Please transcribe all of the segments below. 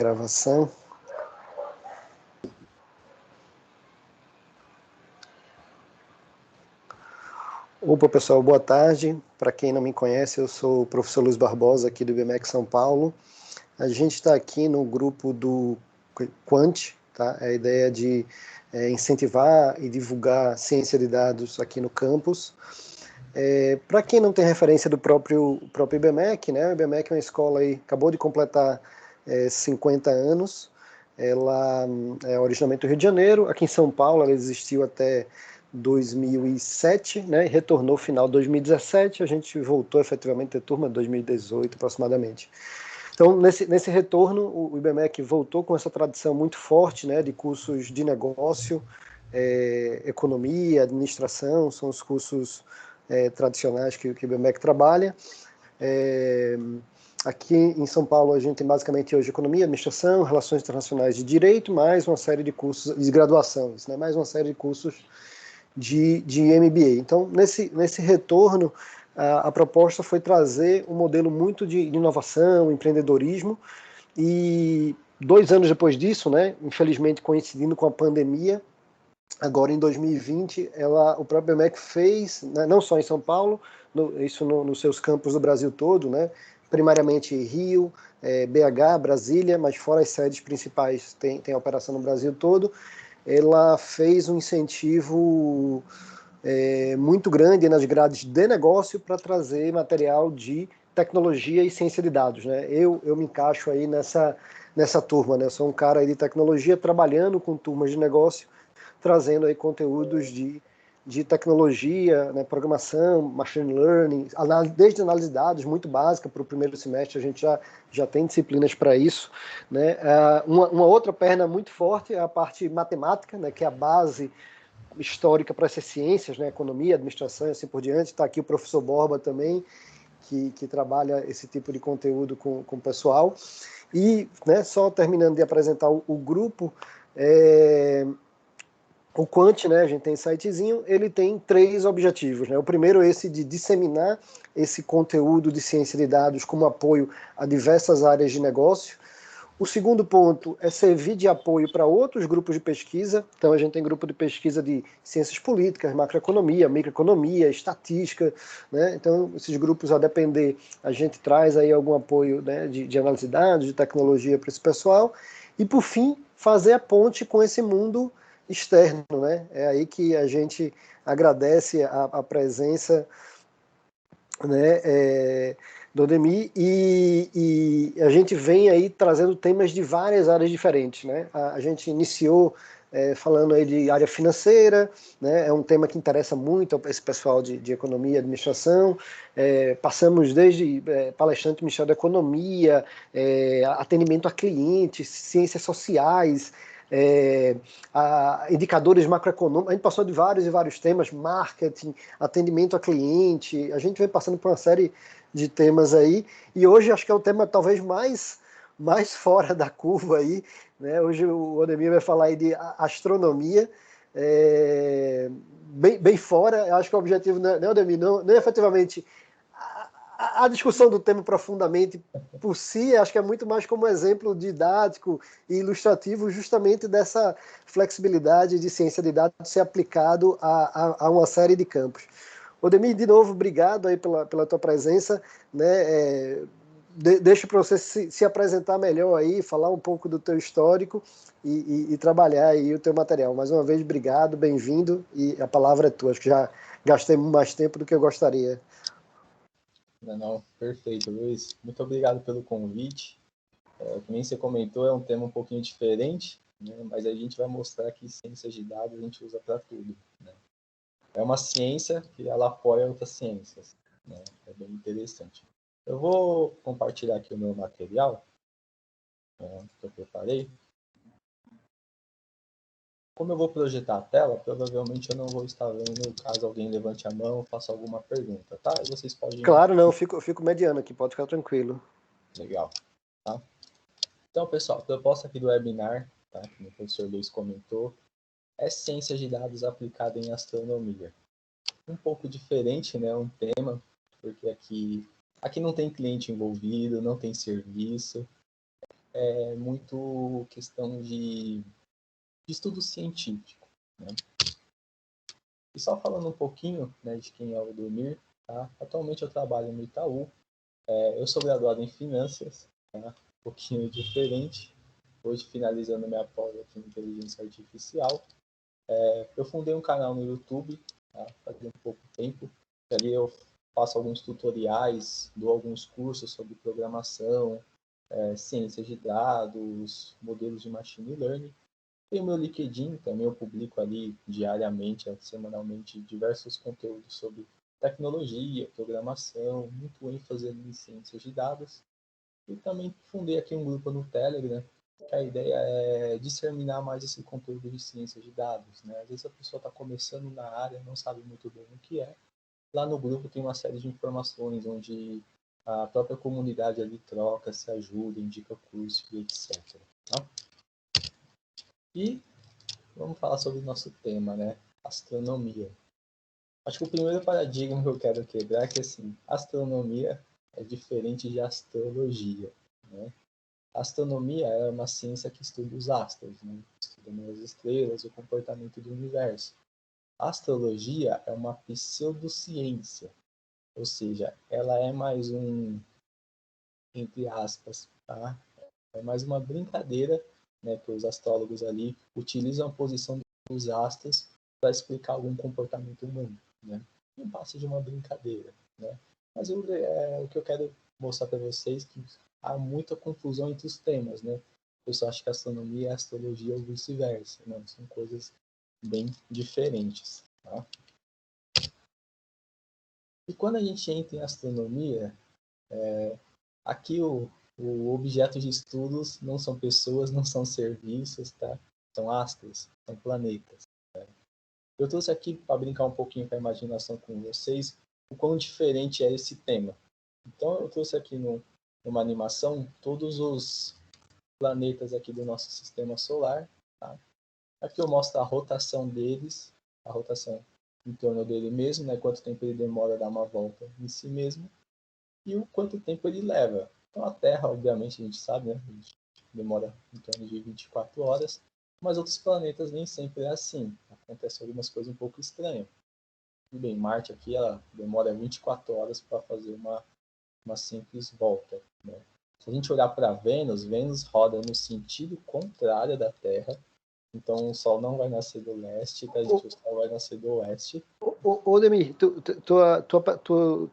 Gravação. Opa, pessoal, boa tarde. Para quem não me conhece, eu sou o professor Luiz Barbosa, aqui do IBMEC São Paulo. A gente está aqui no grupo do Quant, tá? A ideia de incentivar e divulgar ciência de dados aqui no campus. Para quem não tem referência do próprio IBMEC, né? O IBMEC é uma escola aí, acabou de completar 50 anos. Ela é originalmente do Rio de Janeiro. Aqui em São Paulo ela existiu até 2007, né, e retornou no final de 2017, a gente voltou efetivamente a ter turma em 2018 aproximadamente. Então, nesse retorno, o IBMEC voltou com essa tradição muito forte, né, de cursos de negócio, economia, administração, são os cursos tradicionais que o IBMEC trabalha. Aqui em São Paulo a gente tem basicamente hoje economia, administração, relações internacionais de direito, mais uma série de cursos de graduações, né, mais uma série de cursos de MBA. Então, nesse retorno, a proposta foi trazer um modelo muito de inovação, empreendedorismo, e 2 anos depois disso, né, infelizmente coincidindo com a pandemia, agora em 2020, o próprio IBMEC fez, né, não só em São Paulo, isso nos seus campos do Brasil todo, né, primariamente Rio, BH, Brasília, mas fora as sedes principais tem operação no Brasil todo. Ela fez um incentivo muito grande nas grades de negócio para trazer material de tecnologia e ciência de dados, né? Eu me encaixo aí nessa turma, né? Eu sou um cara aí de tecnologia trabalhando com turmas de negócio, trazendo aí conteúdos de tecnologia, né, programação, machine learning, desde análise de dados, muito básica para o primeiro semestre, a gente já tem disciplinas para isso, né? Uma outra perna muito forte é a parte matemática, né, que é a base histórica para essas ciências, né, economia, administração e assim por diante. Está aqui o professor Borba também, que trabalha esse tipo de conteúdo com o pessoal. E, né, só terminando de apresentar o grupo, o Quant, né, a gente tem sitezinho, ele tem 3 objetivos, né? O primeiro é esse de disseminar esse conteúdo de ciência de dados como apoio a diversas áreas de negócio. O segundo ponto é servir de apoio para outros grupos de pesquisa. Então, a gente tem grupo de pesquisa de ciências políticas, macroeconomia, microeconomia, estatística, né? Então, esses grupos, a depender, a gente traz aí algum apoio, né, de análise de dados, de tecnologia para esse pessoal. E, por fim, fazer a ponte com esse mundo externo, né? É aí que a gente agradece a presença, né, do Odemir, e a gente vem aí trazendo temas de várias áreas diferentes, né? A gente iniciou falando aí de área financeira, né? É um tema que interessa muito esse pessoal de economia e administração. Passamos desde palestrante do Ministério da Economia, atendimento a clientes, ciências sociais, indicadores macroeconômicos. A gente passou de vários e vários temas, marketing, atendimento a cliente. A gente vem passando por uma série de temas aí, e hoje acho que é o tema talvez mais fora da curva aí, né? Hoje o Odemir vai falar aí de astronomia, bem fora. Eu acho que o objetivo, né, Odemir, não é efetivamente a discussão do tema profundamente por si, acho que é muito mais como exemplo didático e ilustrativo justamente dessa flexibilidade de ciência de dados ser aplicado a uma série de campos. Odemir, de novo, obrigado aí pela tua presença, né? Deixo para você se apresentar melhor aí, falar um pouco do teu histórico e trabalhar aí o teu material. Mais uma vez, obrigado, bem-vindo, e a palavra é tua. Acho que já gastei mais tempo do que eu gostaria. Não, perfeito, Luiz. Muito obrigado pelo convite. Como você comentou, é um tema um pouquinho diferente, né? Mas a gente vai mostrar que ciências de dados a gente usa para tudo, né? É uma ciência que ela apoia outras ciências, né? É bem interessante. Eu vou compartilhar aqui o meu material, que eu preparei. Como eu vou projetar a tela, provavelmente eu não vou estar vendo caso alguém levante a mão ou faça alguma pergunta, tá? E vocês podem... Claro, não, eu fico mediano aqui, pode ficar tranquilo. Legal, tá? Então, pessoal, a proposta aqui do webinar, tá? Como o professor Luiz comentou, é ciência de dados aplicada em astronomia. Um pouco diferente, né? Um tema, porque aqui não tem cliente envolvido, não tem serviço. é muito questão de estudo científico, né? E só falando um pouquinho, né, de quem é o Demir, tá? Atualmente eu trabalho no Itaú, eu sou graduado em finanças, tá? Um pouquinho diferente, hoje finalizando minha pós aqui em inteligência artificial. Eu fundei um canal no YouTube, tá? Faz um pouco tempo, ali eu faço alguns tutoriais, dou alguns cursos sobre programação, ciências de dados, modelos de machine learning. Tem o meu LinkedIn, também eu publico ali diariamente, semanalmente, diversos conteúdos sobre tecnologia, programação, muito ênfase em ciências de dados. E também fundei aqui um grupo no Telegram, que a ideia é disseminar mais esse conteúdo de ciências de dados, né? Às vezes a pessoa está começando na área, não sabe muito bem o que é. Lá no grupo tem uma série de informações onde a própria comunidade ali troca, se ajuda, indica curso e etc. Tá? E vamos falar sobre o nosso tema, né? Astronomia. Acho que o primeiro paradigma que eu quero quebrar é que, assim, astronomia é diferente de astrologia, né? A astronomia é uma ciência que estuda os astros, né? Estuda as estrelas, o comportamento do universo. A astrologia é uma pseudociência, ou seja, ela é mais entre aspas, tá? É mais uma brincadeira, né, que os astrólogos ali utilizam a posição dos astros para explicar algum comportamento humano, né? Não passa de uma brincadeira, né? Mas o que eu quero mostrar para vocês é que há muita confusão entre os temas, né? O pessoal acha que astronomia é astrologia ou vice-versa, não, são coisas bem diferentes, tá? E quando a gente entra em astronomia, aqui o objeto de estudos não são pessoas, não são serviços, tá? São astros, são planetas. Tá? Eu trouxe aqui para brincar um pouquinho com a imaginação com vocês o quão diferente é esse tema. Então eu trouxe aqui numa animação todos os planetas aqui do nosso sistema solar. Tá? Aqui eu mostro a rotação deles, a rotação em torno dele mesmo, né? Quanto tempo ele demora a dar uma volta em si mesmo e o quanto tempo ele leva. Então a Terra, obviamente, a gente sabe, né? A gente demora em torno de 24 horas, mas outros planetas nem sempre é assim. Acontece algumas coisas um pouco estranhas. Tudo bem, Marte aqui ela demora 24 horas para fazer uma simples volta. Né? Se a gente olhar para Vênus, Vênus roda no sentido contrário da Terra, então o Sol não vai nascer do leste, tá, gente? O Sol vai nascer do oeste. Ô, Demir,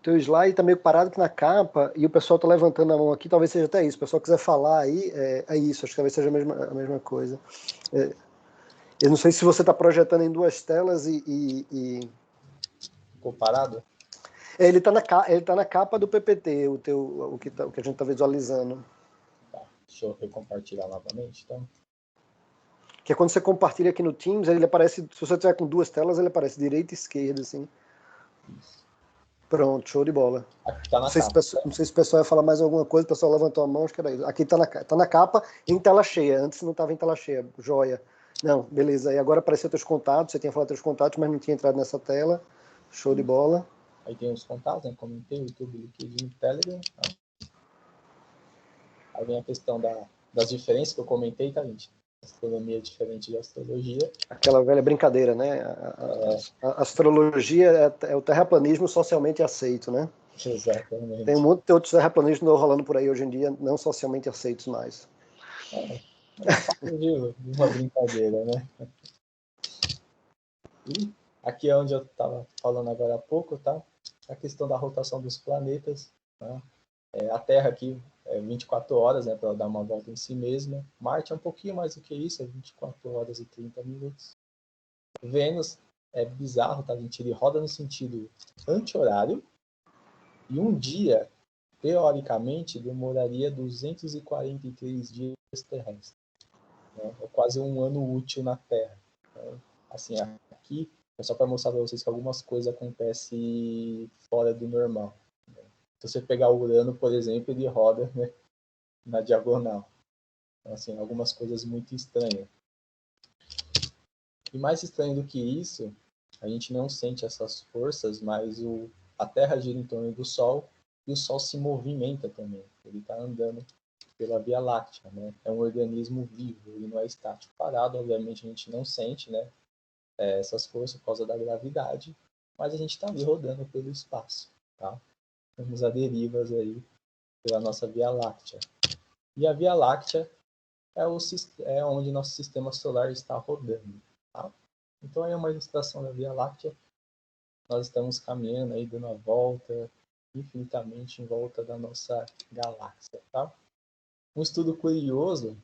teu slide tá meio parado aqui na capa e o pessoal tá levantando a mão aqui, talvez seja até isso. Se o pessoal quiser falar aí, é isso, acho que talvez seja a mesma coisa. Eu não sei se você está projetando em duas telas Ficou parado? Ele tá na capa do PPT, o que a gente está visualizando. Tá, deixa eu recompartilhar novamente, então. Que é quando você compartilha aqui no Teams, ele aparece, se você tiver com duas telas, ele aparece direita e esquerda, assim. Isso. Pronto, show de bola. Aqui tá na Não sei, capa. não sei se o pessoal ia falar mais alguma coisa, o pessoal levantou a mão, acho que era isso. Aqui tá na capa, em tela cheia. Antes não estava em tela cheia, joia. Não, beleza. E agora apareceu teus contatos, você tinha falado teus contatos, mas não tinha entrado nessa tela. Show de bola. Aí tem os contatos, né? Comentei, YouTube, LinkedIn, Telegram. Aí vem a questão das diferenças que eu comentei, tá, gente? Astronomia é diferente de astrologia. Aquela velha brincadeira, né? A astrologia é o terraplanismo socialmente aceito, né? Exatamente. Tem um monte de outros terraplanistas rolando por aí hoje em dia, não socialmente aceitos mais. É parte de uma brincadeira, né? E aqui é onde eu estava falando agora há pouco, tá? A questão da rotação dos planetas. Tá? A Terra aqui é 24 horas, né? Para ela dar uma volta em si mesma. Marte é um pouquinho mais do que isso, é 24 horas e 30 minutos. Vênus é bizarro, tá, gente? Ele roda no sentido anti-horário e um dia, teoricamente, demoraria 243 dias terrestres. Né? É quase um ano útil na Terra. Então, assim, aqui é só para mostrar para vocês que algumas coisas acontecem fora do normal. Né? Se você pegar o Urano, por exemplo, ele roda, né, na diagonal. Então, assim, algumas coisas muito estranhas. E mais estranho do que isso, a gente não sente essas forças, mas a Terra gira em torno do Sol e o Sol se movimenta também. Ele está andando pela Via Láctea, né? É um organismo vivo, ele não é estático parado, obviamente a gente não sente, né, essas forças por causa da gravidade, mas a gente está ali rodando pelo espaço, tá? Temos a derivas aí pela nossa Via Láctea. E a Via Láctea é onde nosso sistema solar está rodando, tá? Então aí é uma ilustração da Via Láctea. Nós estamos caminhando aí, dando a volta infinitamente em volta da nossa galáxia, tá? Um estudo curioso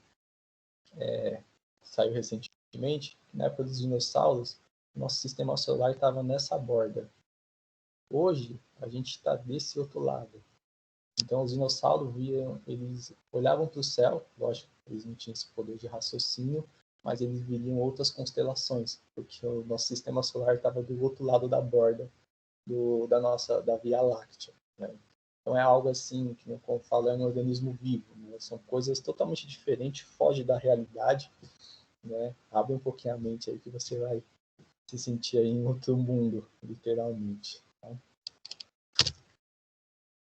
saiu recentemente, que na época dos dinossauros, nosso sistema solar estava nessa borda. Hoje, a gente está desse outro lado. Então, os dinossauros eles olhavam para o céu, lógico, eles não tinham esse poder de raciocínio, mas eles viriam outras constelações, porque o nosso sistema solar estava do outro lado da borda da Via Láctea, né? Então é algo assim, que como eu falo, é um organismo vivo, né? São coisas totalmente diferentes, foge da realidade, né? Abre um pouquinho a mente aí que você vai se sentir aí em outro mundo, literalmente, tá?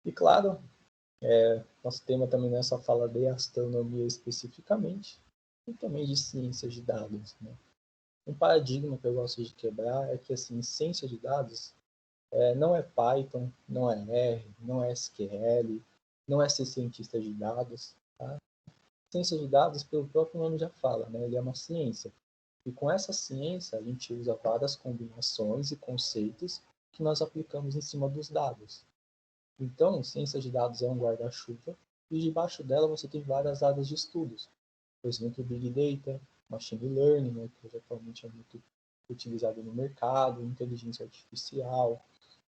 E claro, nosso tema também não é só falar de astronomia especificamente, e também de ciências de dados, né? Um paradigma que eu gosto de quebrar é que, assim, ciência de dados não é Python, não é R, não é SQL, não é ser cientista de dados, tá? Ciência de dados, pelo próprio nome já fala, né? Ele é uma ciência. E com essa ciência, a gente usa várias combinações e conceitos que nós aplicamos em cima dos dados. Então, ciência de dados é um guarda-chuva e debaixo dela você tem várias áreas de estudos. Por exemplo, Big Data, Machine Learning, né, que atualmente é muito utilizado no mercado, inteligência artificial,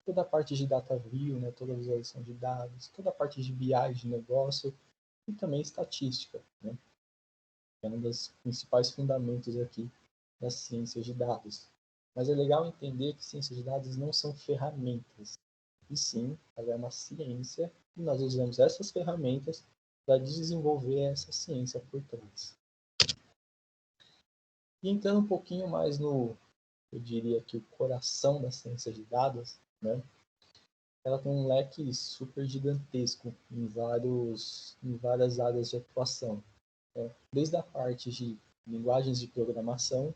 toda a parte de data view, né, toda a visualização de dados, toda a parte de BI de negócio e também estatística, né, que é um dos principais fundamentos aqui das ciências de dados. Mas é legal entender que ciências de dados não são ferramentas, e sim, ela é uma ciência e nós usamos essas ferramentas para desenvolver essa ciência por trás. E entrando um pouquinho mais eu diria que o coração da ciência de dados, né? Ela tem um leque super gigantesco em várias áreas de atuação, né? Desde a parte de linguagens de programação,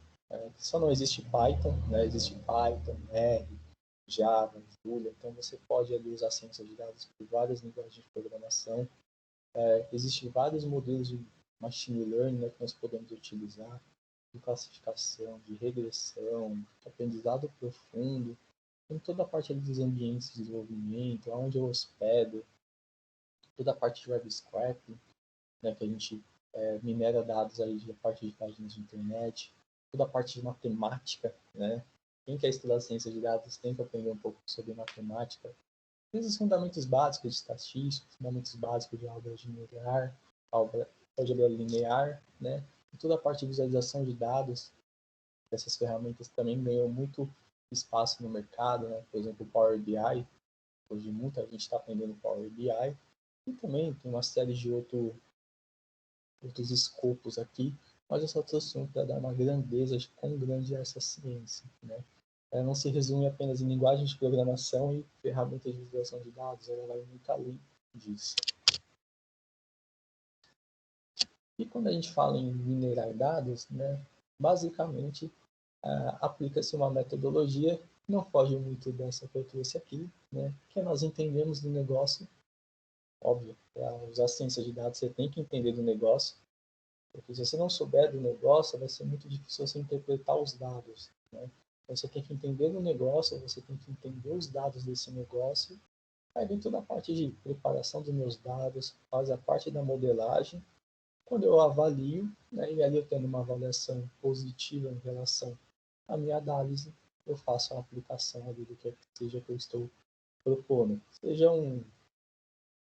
só não existe Python, né? Existe Python, R, Java, Julia, então você pode ali usar ciência de dados por várias linguagens de programação. Existem vários modelos de machine learning, né, que nós podemos utilizar, de classificação, de regressão, de aprendizado profundo, tem toda a parte ali dos ambientes de desenvolvimento, onde eu hospedo, toda a parte de web scraping, né, que a gente minera dados aí da parte de páginas de internet, toda a parte de matemática, né? Quem quer estudar ciência de dados tem que aprender um pouco sobre matemática, desde os fundamentos básicos de estatística, fundamentos básicos de álgebra linear, né? E toda a parte de visualização de dados, essas ferramentas também ganham muito espaço no mercado, né? Por exemplo, o Power BI, hoje muita gente está aprendendo Power BI, e também tem uma série de outros escopos aqui, mas eu só trouxe um para dar uma grandeza de quão grande é essa ciência, né? Ela não se resume apenas em linguagem de programação e ferramentas de visualização de dados, ela vai muito além disso. E quando a gente fala em minerar dados, né, basicamente aplica-se uma metodologia que não foge muito dessa que eu trouxe aqui, né, que nós entendemos do negócio. Óbvio, para usar ciência de dados você tem que entender do negócio, porque se você não souber do negócio, vai ser muito difícil você interpretar os dados, né? Você tem que entender do negócio, você tem que entender os dados desse negócio. Aí vem toda a parte de preparação dos meus dados, faz a parte da modelagem. Quando eu avalio, né, e ali eu tendo uma avaliação positiva em relação à minha análise, eu faço a aplicação ali do que seja que eu estou propondo. Seja um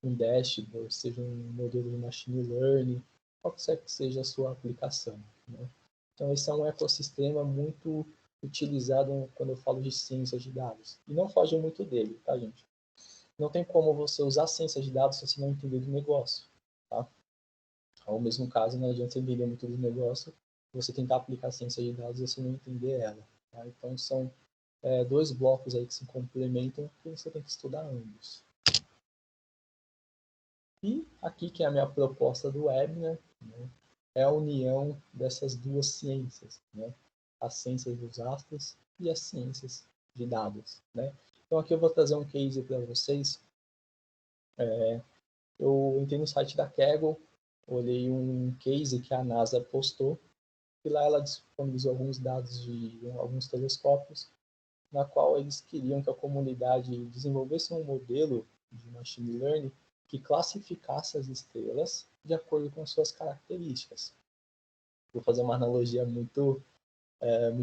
dashboard, seja um modelo de machine learning, qualquer que seja a sua aplicação, né? Então, esse é um ecossistema muito utilizado quando eu falo de ciência de dados. E não foge muito dele, tá, gente? Não tem como você usar ciência de dados se você não entender do negócio, tá? Ao mesmo caso, não adianta você entender muito do negócio, você tentar aplicar a ciência de dados e você não entender ela, tá? Então, são dois blocos aí que se complementam e você tem que estudar ambos. E aqui que é a minha proposta do webinar, né, é a união dessas duas ciências, né, as ciências dos astros e as ciências de dados, né. Então aqui eu vou trazer um case para vocês. Eu entrei no site da Kaggle, olhei um case que a NASA postou, e lá ela disponibilizou alguns dados de alguns telescópios, na qual eles queriam que a comunidade desenvolvesse um modelo de machine learning que classificasse as estrelas de acordo com suas características. Vou fazer uma analogia muito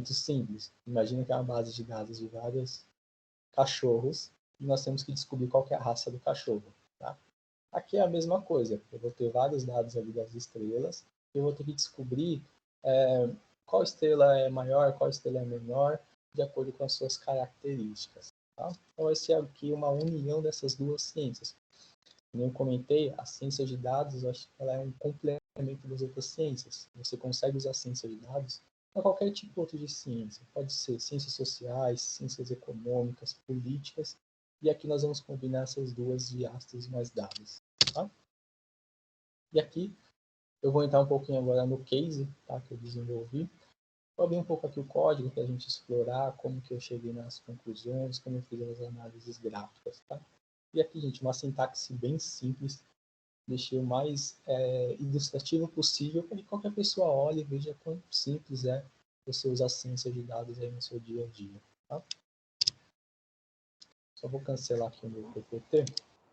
simples. Imagina que é uma base de dados de vários cachorros e nós temos que descobrir qual que é a raça do cachorro. Tá? Aqui é a mesma coisa. Eu vou ter vários dados ali das estrelas e eu vou ter que descobrir qual estrela é maior, qual estrela é menor, de acordo com as suas características. Tá? Então vai ser aqui uma união dessas duas ciências. Como eu comentei, a ciência de dados, eu acho que ela é um complemento das outras ciências. Você consegue usar a ciência de dados para qualquer tipo outro de ciência. Pode ser ciências sociais, ciências econômicas, políticas. E aqui nós vamos combinar essas duas de astros mais dados. Tá? E aqui eu vou entrar um pouquinho agora no case, tá, que eu desenvolvi. Vou abrir um pouco aqui o código para a gente explorar como que eu cheguei nas conclusões, como eu fiz as análises gráficas. Tá? E aqui, gente, uma sintaxe bem simples. Deixei o mais ilustrativo possível para que qualquer pessoa olhe e veja quão simples é você usar ciência de dados aí no seu dia a dia. Tá? Só vou cancelar aqui o meu PPT.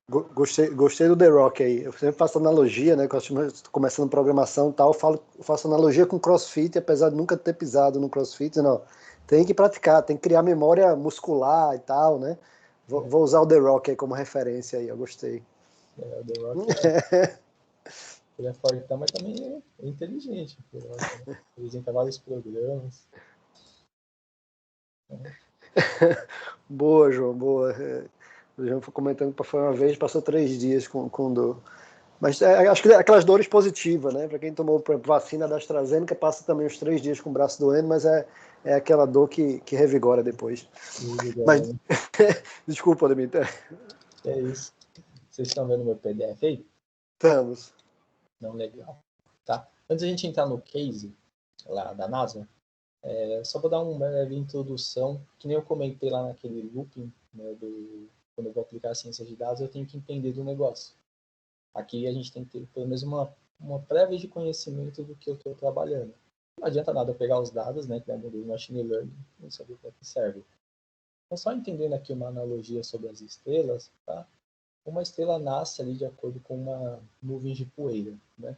Gostei do The Rock aí. Eu sempre faço analogia, né? Quando eu estou começando programação e tal, faço analogia com CrossFit, apesar de nunca ter pisado no CrossFit, não. Tem que praticar, tem que criar memória muscular e tal, né? Vou usar o The Rock aí como referência aí, eu gostei. O The Rock ele é fortão, mas também é inteligente. O The Rock, né? Ele apresenta vários programas. Boa, João, boa. O João foi comentando que foi uma vez, passou 3 dias com dor. Mas acho que aquelas dores positivas, né? Para quem tomou vacina da AstraZeneca, passa também uns 3 dias com o braço doendo, mas é aquela dor que revigora depois. Mas, desculpa, Ademir. É isso. Vocês estão vendo meu PDF aí? Estamos. Não, legal. Tá? Antes da gente entrar no case lá da NASA, só vou dar uma breve introdução, que nem eu comentei lá naquele looping, né, quando eu vou aplicar a ciência de dados, eu tenho que entender do negócio. Aqui a gente tem que ter pelo menos uma prévia de conhecimento do que eu estou trabalhando. Não adianta nada eu pegar os dados, né, que é modelo de machine learning, não saber para que serve. Então, só entendendo aqui uma analogia sobre as estrelas, tá? Uma estrela nasce ali de acordo com uma nuvem de poeira, né?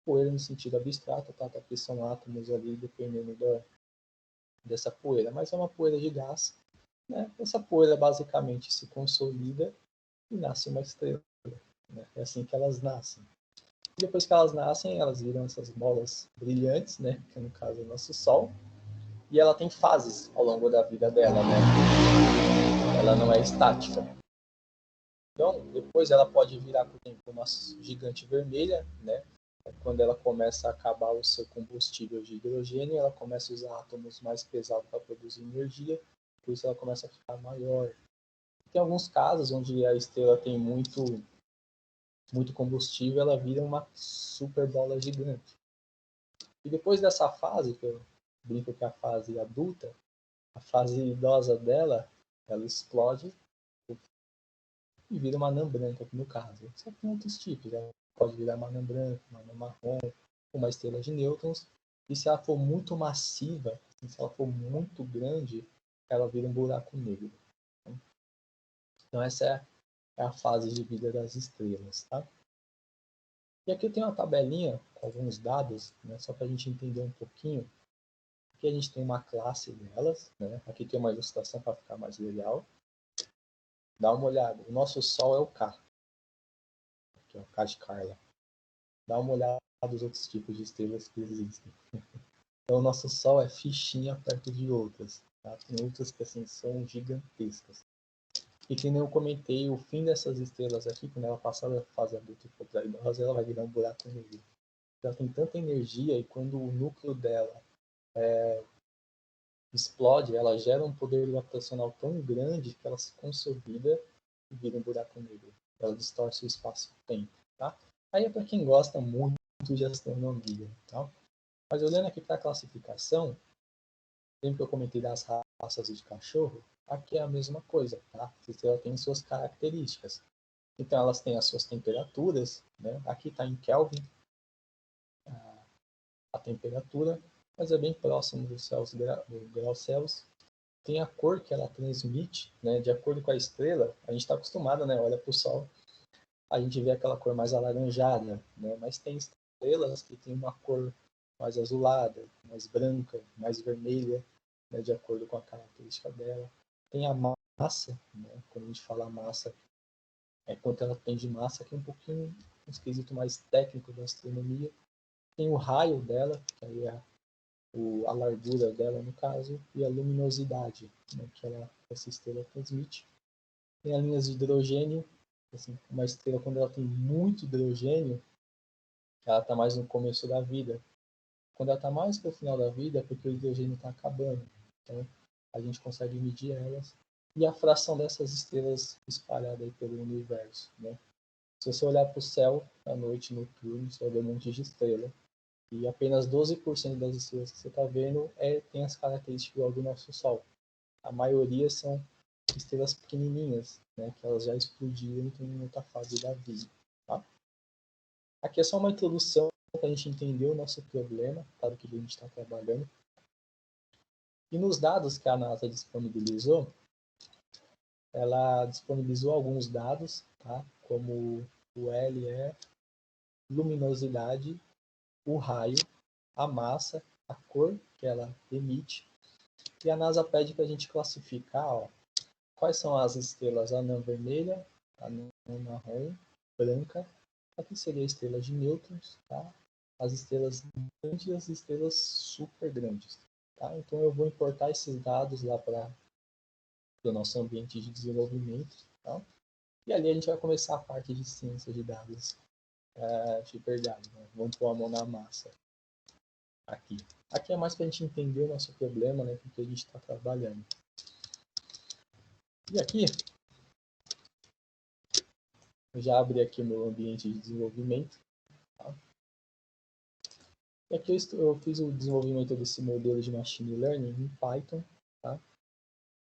Poeira no sentido abstrato, tá? Aqui são átomos ali dependendo dessa poeira, mas é uma poeira de gás, né? Essa poeira basicamente se consolida e nasce uma estrela, né? É assim que elas nascem. E depois que elas nascem, elas viram essas bolas brilhantes, né? Que no caso é o nosso Sol, e ela tem fases ao longo da vida dela, né? Ela não é estática. Então, depois ela pode virar, por exemplo, uma gigante vermelha, né? Quando ela começa a acabar o seu combustível de hidrogênio, ela começa a usar átomos mais pesados para produzir energia, por isso ela começa a ficar maior. Tem alguns casos onde a estrela tem muito combustível, ela vira uma super bola gigante. E depois dessa fase, que eu brinco que é a fase adulta, a fase idosa dela, ela explode e vira uma anã branca, no caso. Só tem outros tipos. Ela pode virar uma anã branca, uma anã marrom, uma estrela de nêutrons. E se ela for muito massiva, se ela for muito grande, ela vira um buraco negro. Então essa é a fase de vida das estrelas. Tá? E aqui eu tenho uma tabelinha com alguns dados, né, só para a gente entender um pouquinho. Aqui a gente tem uma classe delas. Né? Aqui tem uma ilustração para ficar mais legal. Dá uma olhada. O nosso Sol é o K. Aqui é o K de Carla. Dá uma olhada nos outros tipos de estrelas que existem. Então, o nosso Sol é fichinha perto de outras. Tá? Tem outras que assim, são gigantescas. E que nem eu comentei, o fim dessas estrelas aqui, quando ela passar da fase adulta e for para idosa, ela vai virar um buraco negro. Ela tem tanta energia e quando o núcleo dela explode, ela gera um poder gravitacional tão grande que ela se consolida e vira um buraco negro. Ela distorce o espaço-tempo. tá? Aí é para quem gosta muito de astronomia, tá? Mas olhando aqui para a classificação, sempre que eu comentei das raças de cachorro, aqui é a mesma coisa, tá? Ela tem suas características. Então elas têm as suas temperaturas, né? Aqui está em Kelvin a temperatura, mas é bem próximo do grau Celsius. Tem a cor que ela transmite, né? De acordo com a estrela, a gente está acostumado, né? Olha para o Sol, a gente vê aquela cor mais alaranjada, né? Mas tem estrelas que tem uma cor mais azulada, mais branca, mais vermelha, né? De acordo com a característica dela. Tem a massa, né? Quando a gente fala massa, é quanto ela tem de massa, que é um pouquinho um esquisito mais técnico da astronomia. Tem o raio dela, que aí é a largura dela no caso, e a luminosidade, né, que essa estrela transmite. Tem as linhas de hidrogênio, assim, uma estrela quando ela tem muito hidrogênio, ela está mais no começo da vida. Quando ela está mais para o final da vida, é porque o hidrogênio está acabando. Então, a gente consegue medir elas. E a fração dessas estrelas espalhadas aí pelo universo, né? Se você olhar para o céu à noite noturno, você vai ver um monte de estrela. E apenas 12% das estrelas que você está vendo tem as características igual do nosso Sol. A maioria são estrelas pequenininhas, né, que elas já explodiram e estão em outra fase da vida. Tá? Aqui é só uma introdução para a gente entender o nosso problema, tá, do que a gente está trabalhando. E nos dados que a NASA disponibilizou, ela disponibilizou alguns dados, tá, como o L é luminosidade, o raio, a massa, a cor que ela emite. E a NASA pede para a gente classificar, ó, quais são as estrelas anã vermelha, anã marrom, branca. Aqui seria a estrela de nêutrons, tá? As estrelas grandes e as estrelas super grandes. Tá? Então eu vou importar esses dados lá para o nosso ambiente de desenvolvimento. Tá? E ali a gente vai começar a parte de ciência de dados de verdade. Né? Vamos pôr a mão na massa. Aqui. Aqui é mais para a gente entender o nosso problema, né, com que a gente está trabalhando. E aqui, eu já abri aqui o meu ambiente de desenvolvimento. Tá? E aqui eu fiz o desenvolvimento desse modelo de Machine Learning em Python. Tá?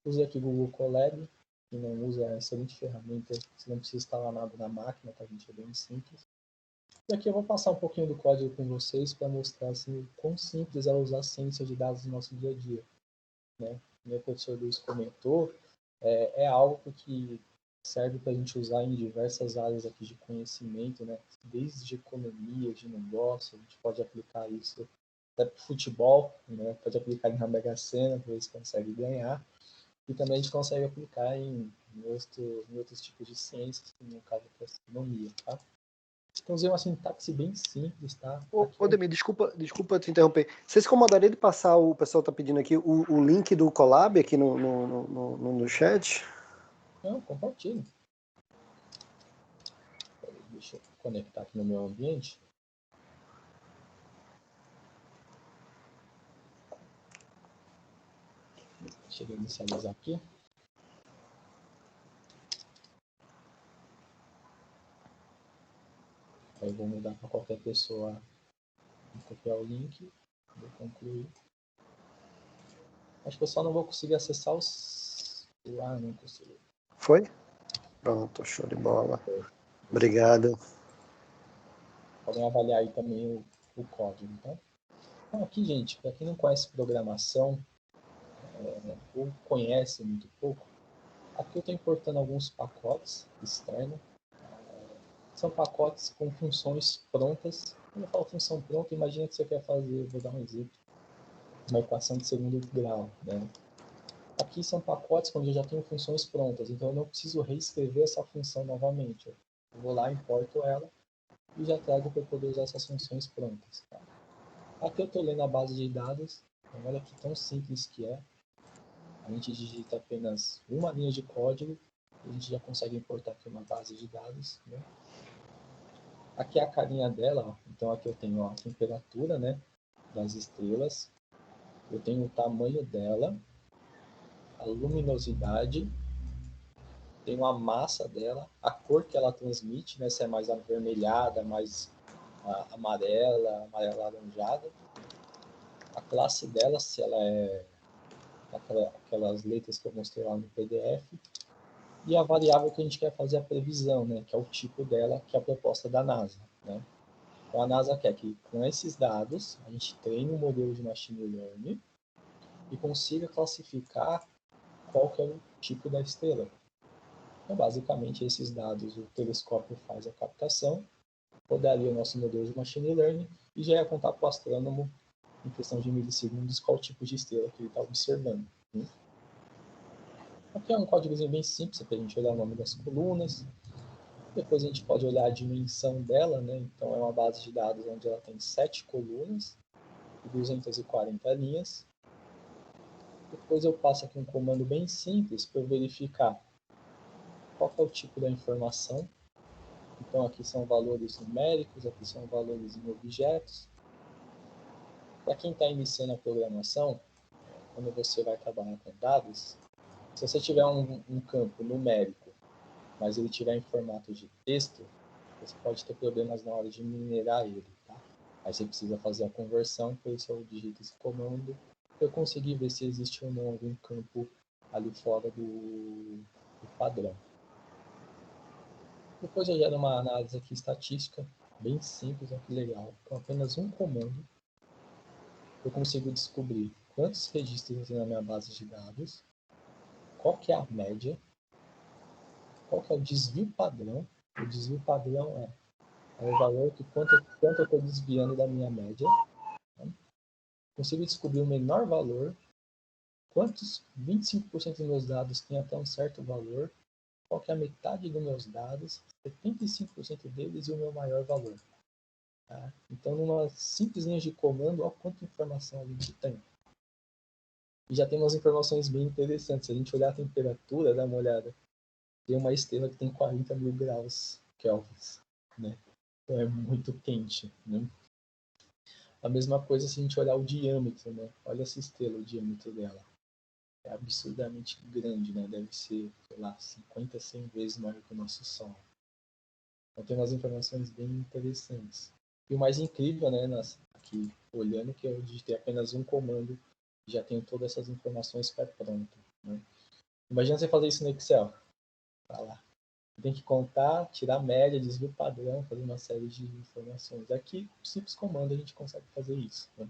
Usei aqui Google Colab, que não usa, é uma excelente ferramenta, você não precisa instalar nada na máquina, tá, gente? É bem simples. E aqui eu vou passar um pouquinho do código com vocês para mostrar assim, o quão simples é usar ciência de dados no nosso dia a dia. Né? Meu professor Luiz comentou, é algo que serve para a gente usar em diversas áreas aqui de conhecimento, né? Desde economia, de negócio, a gente pode aplicar isso até para futebol, né? Pode aplicar na Mega Sena, para ver se consegue ganhar. E também a gente consegue aplicar em outros tipos de ciências, como no caso da astronomia, tá? Então, usei uma sintaxe bem simples, tá? Ô Demir, desculpa te interromper. Você se incomodaria de passar, o pessoal está pedindo aqui, o link do Colab aqui no chat? Não, compartilho. Deixa eu conectar aqui no meu ambiente. Deixa eu inicializar aqui. Aí eu vou mudar para qualquer pessoa, vou copiar o link, vou concluir. Acho que eu só não vou conseguir acessar os... Ah, não consigo. Foi? Pronto, show de bola. Obrigado. Podem avaliar aí também o código, tá? Então aqui, gente, para quem não conhece programação, ou conhece muito pouco, aqui eu estou importando alguns pacotes externos. São pacotes com funções prontas. Quando eu falo função pronta, imagina que você quer fazer, vou dar um exemplo, uma equação de segundo grau, né? Aqui são pacotes onde eu já tenho funções prontas, então eu não preciso reescrever essa função novamente. Eu vou lá, importo ela e já trago para poder usar essas funções prontas. Tá? Aqui eu estou lendo a base de dados, então olha que tão simples que é. A gente digita apenas uma linha de código e a gente já consegue importar aqui uma base de dados. Né? Aqui é a carinha dela, ó. Então aqui eu tenho ó, a temperatura, né, das estrelas, eu tenho o tamanho dela, a luminosidade, tenho a massa dela, a cor que ela transmite, né, se é mais avermelhada, mais amarela, amarela alaranjada, a classe dela, se ela é aquelas letras que eu mostrei lá no PDF, e a variável que a gente quer fazer a previsão, né, que é o tipo dela, que é a proposta da NASA, né. Então a NASA quer que com esses dados a gente treine um modelo de machine learning e consiga classificar qual que é o tipo da estrela. Então, basicamente, esses dados o telescópio faz a captação, rodaria o nosso modelo de machine learning e já ia contar para o astrônomo, em questão de milissegundos, qual tipo de estrela que ele está observando. Aqui é um códigozinho bem simples, para a gente olhar o nome das colunas. Depois a gente pode olhar a dimensão dela, né? Então é uma base de dados onde ela tem 7 colunas e 240 linhas. Depois eu passo aqui um comando bem simples para verificar qual é o tipo da informação. Então aqui são valores numéricos, aqui são valores em objetos. Para quem está iniciando a programação, quando você vai trabalhar com dados, se você tiver um campo numérico, mas ele tiver em formato de texto, você pode ter problemas na hora de minerar ele, tá? Aí você precisa fazer a conversão, por isso eu digito esse comando, para eu conseguir ver se existe ou não algum campo ali fora do padrão. Depois eu gero uma análise aqui estatística, bem simples, olha que legal. Com apenas um comando, eu consigo descobrir quantos registros tem na minha base de dados, qual que é a média, qual que é o desvio padrão. O desvio padrão é o valor que quanto eu estou desviando da minha média. Né? Consigo descobrir o menor valor, quantos 25% dos meus dados têm até um certo valor, qual que é a metade dos meus dados, 75% deles e o meu maior valor. Tá? Então, numa simples linha de comando, olha quanta informação a gente tem. E já tem umas informações bem interessantes. Se a gente olhar a temperatura, dá uma olhada. Tem uma estrela que tem 40 mil graus Kelvins, né? Então é muito quente, né? A mesma coisa se a gente olhar o diâmetro, né? Olha essa estrela, o diâmetro dela. É absurdamente grande, né? Deve ser, sei lá, 50, 100 vezes maior que o nosso Sol. Então tem umas informações bem interessantes. E o mais incrível, né, aqui olhando, que eu digitei apenas um comando e já tenho todas essas informações pré-pronto, né? Imagina você fazer isso no Excel. Tá lá. Tem que contar, tirar a média, desvio padrão, fazer uma série de informações. Aqui, com simples comando, a gente consegue fazer isso. Né?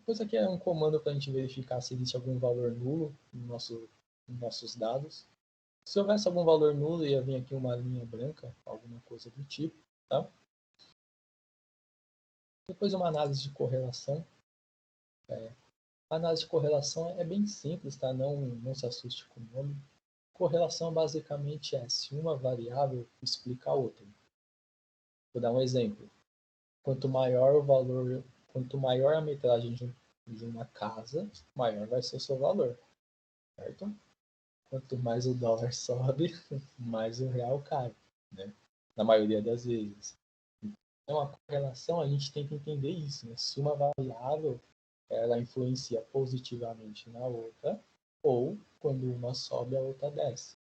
Depois aqui é um comando para a gente verificar se existe algum valor nulo nos nossos dados. Se houvesse algum valor nulo, ia vir aqui uma linha branca, alguma coisa do tipo. Tá? Depois uma análise de correlação. A análise de correlação é bem simples, tá? Não se assuste com o nome. Correlação basicamente é se uma variável explica a outra. Vou dar um exemplo. Quanto maior o valor, quanto maior a metragem de uma casa, maior vai ser o seu valor, certo? Quanto mais o dólar sobe, mais o real cai, né? Na maioria das vezes. Então, a correlação, a gente tem que entender isso, né? Se uma variável ela influencia positivamente na outra, ou quando uma sobe, a outra desce.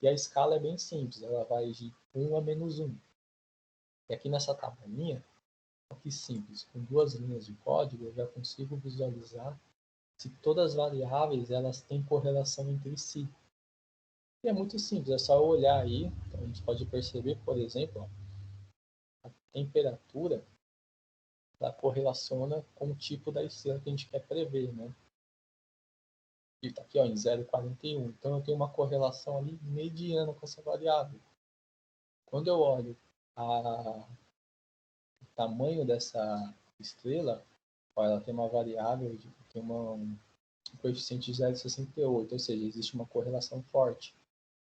E a escala é bem simples, ela vai de 1 a -1. E aqui nessa tabelinha, que simples, com 2 linhas de código eu já consigo visualizar se todas as variáveis elas têm correlação entre si. E é muito simples, é só eu olhar aí, então a gente pode perceber, por exemplo, ó, a temperatura ela correlaciona com o tipo da estrela que a gente quer prever, né? E está aqui ó, em 0,41, então eu tenho uma correlação ali mediana com essa variável. Quando eu olho o tamanho dessa estrela, ela tem uma variável, tem um coeficiente de 0,68, ou seja, existe uma correlação forte.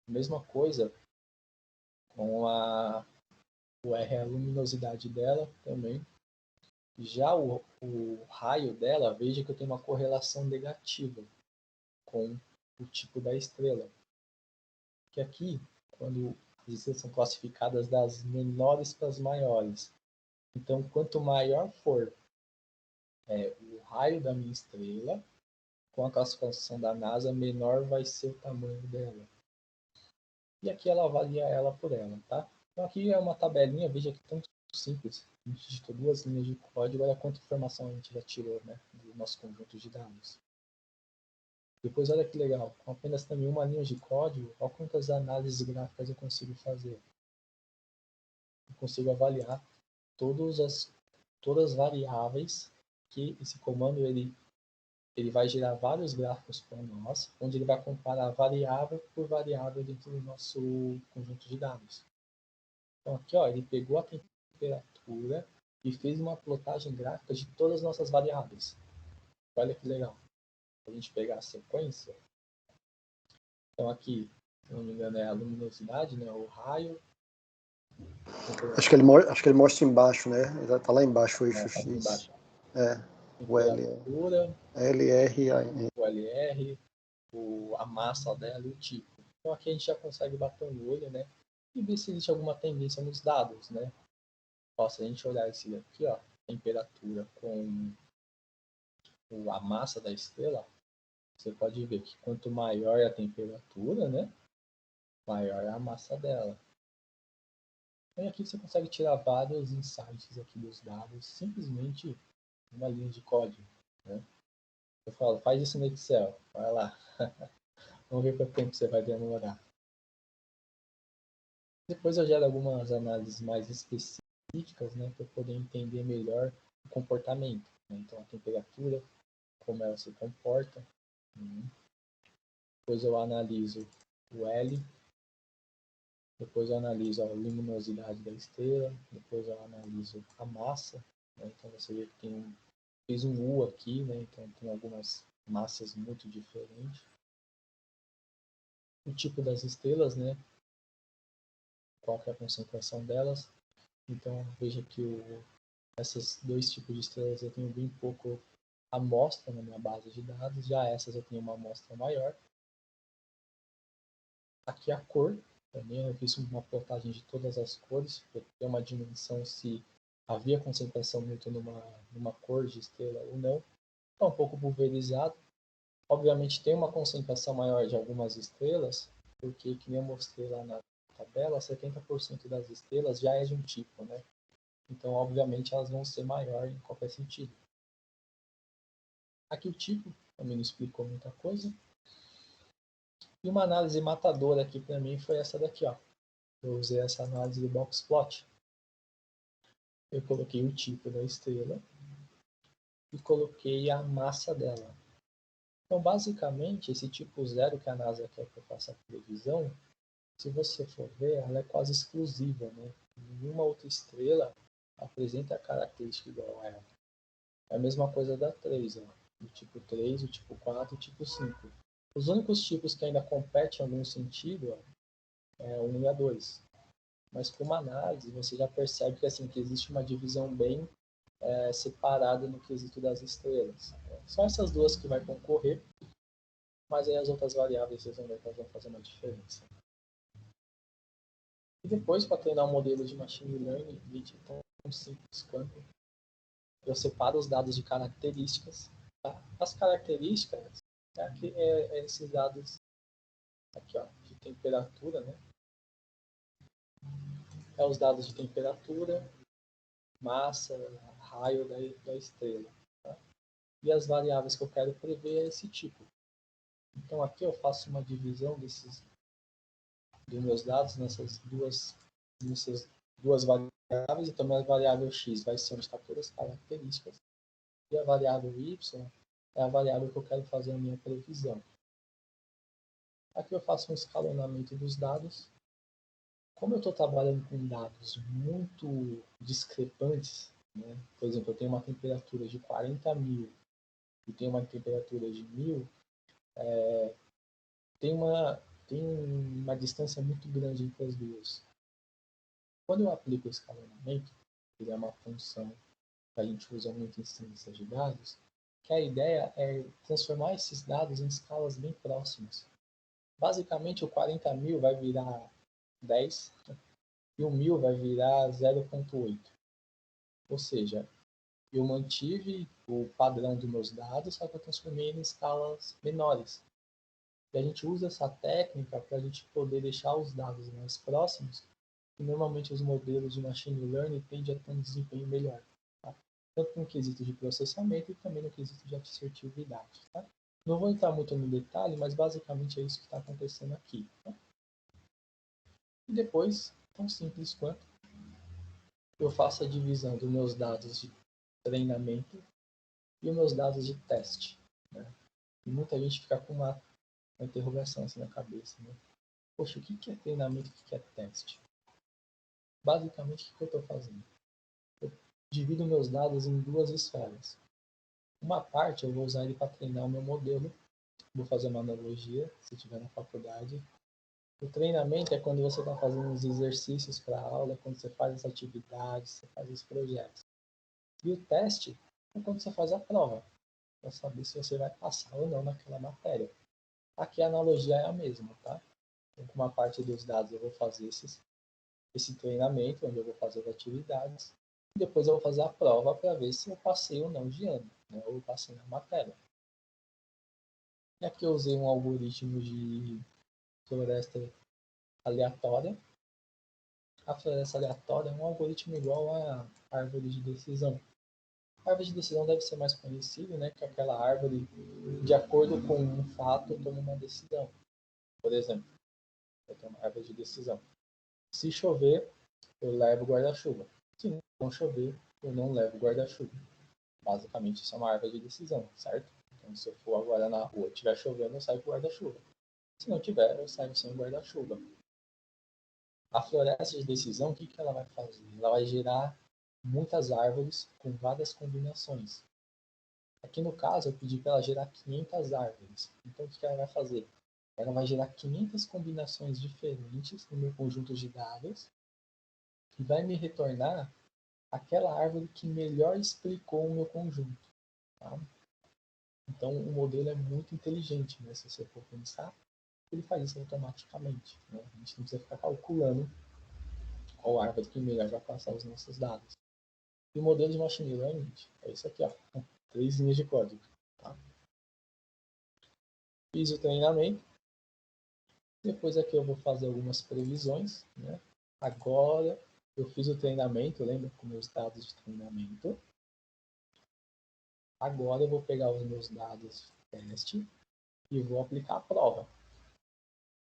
Mesma coisa com o R, a luminosidade dela também. Já o raio dela, veja que eu tenho uma correlação negativa com o tipo da estrela. Que aqui, quando as estrelas são classificadas das menores para as maiores. Então, quanto maior for o raio da minha estrela, com a classificação da NASA, menor vai ser o tamanho dela. E aqui ela avalia ela por ela, tá? Então aqui é uma tabelinha, veja que tão simples. A gente digitou 2 linhas de código, olha quanta informação a gente já tirou, né, do nosso conjunto de dados. Depois olha que legal, com apenas também uma linha de código, olha quantas análises gráficas eu consigo fazer. Eu consigo avaliar todas as variáveis que esse comando ele vai gerar vários gráficos para nós, onde ele vai comparar variável por variável dentro do nosso conjunto de dados. Então aqui, ó, ele pegou a temperatura e fez uma plotagem gráfica de todas as nossas variáveis. Olha que legal. A gente pegar a sequência. Então aqui, se não me engano, é a luminosidade, né, o raio. Acho que ele mostra embaixo, né? Tá lá embaixo o eixo X. Embaixo. O L, o LR, a massa dela e o tipo. Então aqui a gente já consegue bater o olho, né? E ver se existe alguma tendência nos dados, né? Ó, se a gente olhar esse daqui, ó, temperatura com a massa da estrela, você pode ver que quanto maior é a temperatura, né? Maior é a massa dela. E aqui você consegue tirar vários insights aqui dos dados, simplesmente uma linha de código, né? Eu falo, faz isso no Excel, vai lá. Vamos ver quanto tempo você vai demorar. Depois eu gero algumas análises mais específicas, né, para poder entender melhor o comportamento, né? Então a temperatura, como ela se comporta. Depois eu analiso o L. Depois eu analiso a luminosidade da estrela. Depois eu analiso a massa, né? Então você vê que fiz um U aqui, né? Então tem algumas massas muito diferentes. O tipo das estrelas, né? Qual que é a concentração delas. Então veja que esses 2 tipos de estrelas eu tenho bem pouco amostra na minha base de dados, já essas eu tenho uma amostra maior. Aqui a cor, também eu fiz uma plotagem de todas as cores, para ter uma dimensão se havia concentração muito numa cor de estrela ou não. Está um pouco pulverizado. Obviamente tem uma concentração maior de algumas estrelas, porque, que nem eu mostrei lá na tabela, 70% das estrelas já é de um tipo, né? Então, obviamente, elas vão ser maior em qualquer sentido. Aqui o tipo também não explicou muita coisa. E uma análise matadora aqui para mim foi essa daqui, ó. Eu usei essa análise do boxplot. Eu coloquei o tipo da estrela e coloquei a massa dela. Então, basicamente, esse tipo 0 que a NASA quer que eu faça a previsão, se você for ver, ela é quase exclusiva, né? Nenhuma outra estrela apresenta a característica igual a ela. É a mesma coisa da 3, ó. O tipo 3, o tipo 4 e o tipo 5. Os únicos tipos que ainda competem em algum sentido, ó, é o 1 e a 2. Mas com uma análise, você já percebe que, assim, que existe uma divisão bem separada no quesito das estrelas. São essas duas que vai concorrer, mas aí as outras variáveis vocês vão ver que elas vão fazer uma diferença. E depois, para treinar um modelo de machine learning, tão simples quanto eu separo os dados de características. Tá? As características é esses dados aqui, ó, de temperatura, né? É os dados de temperatura, massa, raio da estrela. Tá? E as variáveis que eu quero prever é esse tipo. Então aqui eu faço uma divisão dos meus dados nessas duas variáveis. Então a variável x vai ser onde está todas as características. E a variável y é a variável que eu quero fazer a minha previsão. Aqui eu faço um escalonamento dos dados. Como eu estou trabalhando com dados muito discrepantes, né? Por exemplo, eu tenho uma temperatura de 40.000 e tenho uma temperatura de 1.000, tem uma distância muito grande entre as duas. Quando eu aplico o escalonamento, que é uma função que a gente usa muito em ciência de dados, que a ideia é transformar esses dados em escalas bem próximas. Basicamente, o 40.000 vai virar 10 e o 1.000 vai virar 0,8. Ou seja, eu mantive o padrão dos meus dados, só que eu transformei ele em escalas menores. E a gente usa essa técnica para a gente poder deixar os dados mais próximos, e normalmente os modelos de machine learning tendem a ter um desempenho melhor, tá? Tanto no quesito de processamento e também no quesito de assertividade. Tá? Não vou entrar muito no detalhe, mas basicamente é isso que está acontecendo aqui. Tá? E depois, tão simples quanto, eu faço a divisão dos meus dados de treinamento e os meus dados de teste. Né? E muita gente fica com uma interrogação assim na cabeça. Né? Poxa, o que é treinamento e o que é teste? Basicamente, o que eu estou fazendo? Eu divido meus dados em duas esferas. Uma parte eu vou usar ele para treinar o meu modelo. Vou fazer uma analogia, se tiver na faculdade. O treinamento é quando você está fazendo os exercícios para a aula, quando você faz as atividades, você faz os projetos. E o teste é quando você faz a prova, para saber se você vai passar ou não naquela matéria. Aqui a analogia é a mesma, tá? Então, com uma parte dos dados eu vou fazer esse treinamento, onde eu vou fazer as atividades, e depois eu vou fazer a prova para ver se eu passei ou não de ano, né? Ou eu passei na matéria. E aqui eu usei um algoritmo de floresta aleatória. A floresta aleatória é um algoritmo igual à árvore de decisão. A árvore de decisão deve ser mais conhecida, né? Que é aquela árvore, de acordo com um fato, toma uma decisão. Por exemplo, eu tenho uma árvore de decisão. Se chover, eu levo guarda-chuva. Se não chover, eu não levo guarda-chuva. Basicamente, isso é uma árvore de decisão, certo? Então, se eu for agora na rua e estiver chovendo, eu saio com guarda-chuva. Se não tiver, eu saio sem guarda-chuva. A floresta de decisão, o que ela vai fazer? Ela vai gerar muitas árvores com várias combinações. Aqui no caso, eu pedi para ela gerar 500 árvores. Então, o que ela vai fazer? Ela vai gerar 500 combinações diferentes no meu conjunto de dados e vai me retornar aquela árvore que melhor explicou o meu conjunto. Tá? Então, o modelo é muito inteligente, né? Se você for pensar, ele faz isso automaticamente. Né? A gente não precisa ficar calculando qual árvore que melhor vai passar os nossos dados. E o modelo de machine learning é isso aqui, ó, 3 linhas de código. Tá? Fiz o treinamento. Depois aqui eu vou fazer algumas previsões. Né? Agora eu fiz o treinamento, lembra com meus dados de treinamento. Agora eu vou pegar os meus dados de teste e vou aplicar a prova.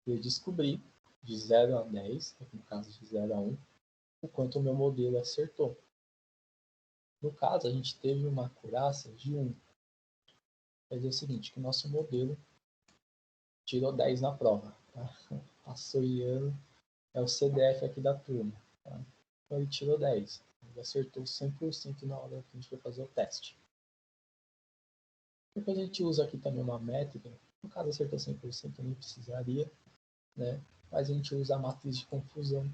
Eu descobri de 0 a 10, no caso de 0 a 1, o quanto o meu modelo acertou. No caso, a gente teve uma acurácia de 1. Quer dizer o seguinte, que o nosso modelo tirou 10 na prova. Tá? Passou Iano, é o CDF aqui da turma. Tá? Então ele tirou 10. Ele acertou 100% na hora que a gente foi fazer o teste. Depois a gente usa aqui também uma métrica. No caso acertou 100%, nem precisaria. Né? Mas a gente usa a matriz de confusão.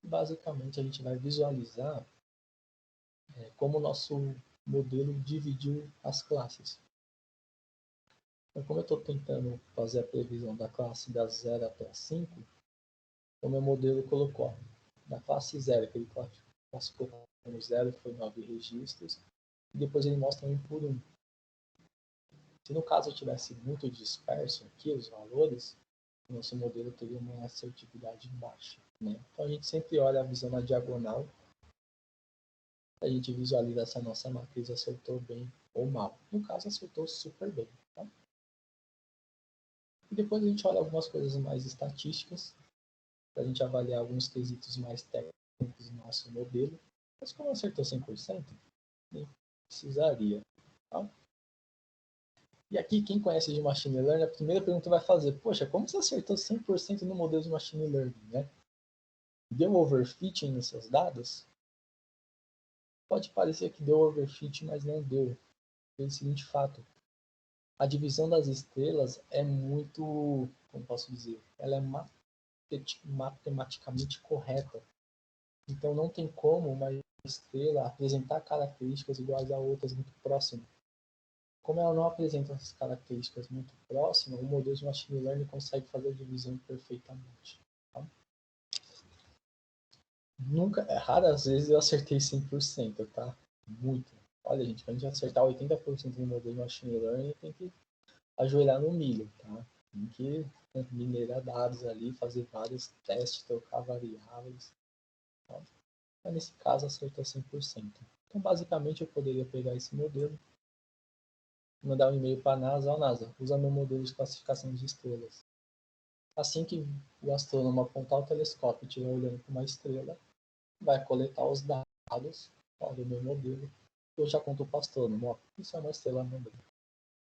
Basicamente a gente vai visualizar como o nosso modelo dividiu as classes. Então, como eu estou tentando fazer a previsão da classe da 0 até a 5, o meu modelo colocou da classe 0, que ele classificou como 0, que foi 9 registros, e depois ele mostra 1 por 1. Se no caso eu tivesse muito disperso aqui os valores, o nosso modelo teria uma assertividade baixa. Né? Então a gente sempre olha a visão na diagonal, a gente visualiza se a nossa matriz acertou bem ou mal. No caso, acertou super bem. Tá? E depois a gente olha algumas coisas mais estatísticas, para a gente avaliar alguns quesitos mais técnicos do nosso modelo. Mas como acertou 100%, nem precisaria. Tá? E aqui, quem conhece de Machine Learning, a primeira pergunta vai fazer, poxa, como você acertou 100% no modelo de Machine Learning? Né? Deu overfitting nos seus dados? Pode parecer que deu overfit, mas não deu. Pelo seguinte fato, a divisão das estrelas é muito, como posso dizer, ela é matematicamente correta. Então não tem como uma estrela apresentar características iguais a outras muito próximas. Como ela não apresenta essas características muito próximas, o modelo de machine learning consegue fazer a divisão perfeitamente. Tá? Raras vezes eu acertei 100%, tá? Muito olha, gente, para a gente acertar 80% do modelo de machine learning, tem que ajoelhar no milho, tá? Tem que minerar dados ali, fazer vários testes, trocar variáveis. Tá? Mas nesse caso, acertou 100%. Então, basicamente, eu poderia pegar esse modelo, mandar um e-mail para a NASA, NASA, usa meu modelo de classificação de estrelas. Assim que o astrônomo apontar o telescópio e estiver olhando para uma estrela, vai coletar os dados do meu modelo. Eu já conto para o astrônomo, ó, isso é uma estrela membro.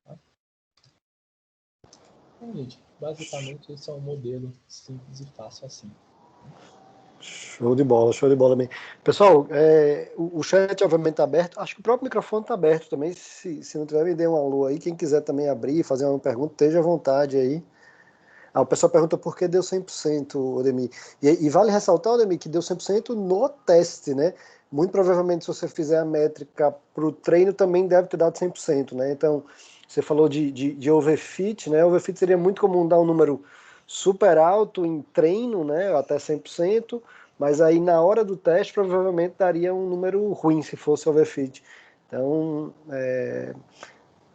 Tá? Então, gente, basicamente esse é um modelo simples e fácil assim. Show de bola bem. Pessoal, o chat obviamente está aberto, acho que o próprio microfone está aberto também, se não tiver me dê um alô aí, quem quiser também abrir, fazer uma pergunta, esteja à vontade aí. O pessoal pergunta por que deu 100%, Odemir. E vale ressaltar, Odemir, que deu 100% no teste, né? Muito provavelmente, se você fizer a métrica para o treino, também deve ter dado 100%, né? Então, você falou de overfit, né? Overfit seria muito comum dar um número super alto em treino, né? Até 100%, mas aí na hora do teste, provavelmente daria um número ruim se fosse overfit. Então,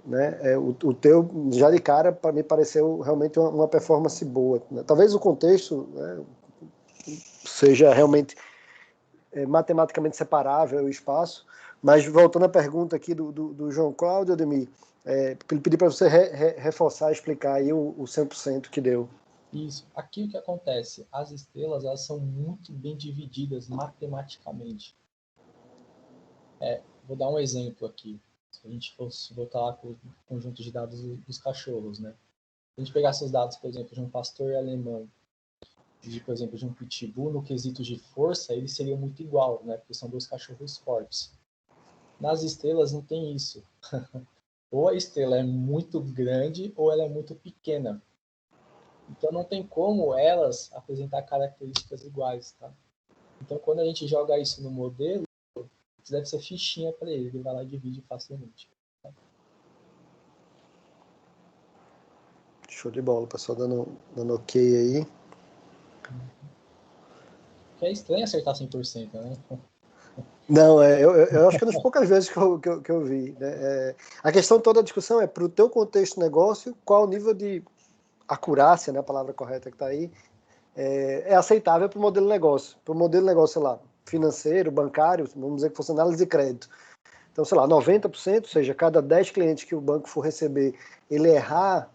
né? O teu, já de cara, me pareceu realmente uma performance boa. Né? Talvez o contexto, né, seja realmente matematicamente separável o espaço, mas voltando à pergunta aqui do João Cláudio, Ademir, ele pediu para você reforçar, explicar aí o 100% que deu. Isso. Aqui o que acontece? As estrelas, elas são muito bem divididas matematicamente. Vou dar um exemplo aqui. Se a gente fosse voltar lá com o conjunto de dados dos cachorros, né? Se a gente pegasse os dados, por exemplo, de um pastor alemão e, por exemplo, de um pitbull, no quesito de força, eles seriam muito igual, né? Porque são dois cachorros fortes. Nas estrelas não tem isso. Ou a estrela é muito grande ou ela é muito pequena. Então não tem como elas apresentar características iguais, tá? Então quando a gente joga isso no modelo, deve ser fichinha para ele vai lá e divide facilmente. Tá? Show de bola, o pessoal dando ok aí. Que é estranho acertar 100%, né? Não, eu acho que é das poucas vezes que eu vi. Né? A questão toda da discussão é, para o teu contexto de negócio, qual o nível de acurácia, né, a palavra correta que está aí, é aceitável para o modelo de negócio. Para o modelo de negócio, sei lá, financeiro, bancário, vamos dizer que fosse análise de crédito. Então, sei lá, 90%, ou seja, cada 10 clientes que o banco for receber, ele errar,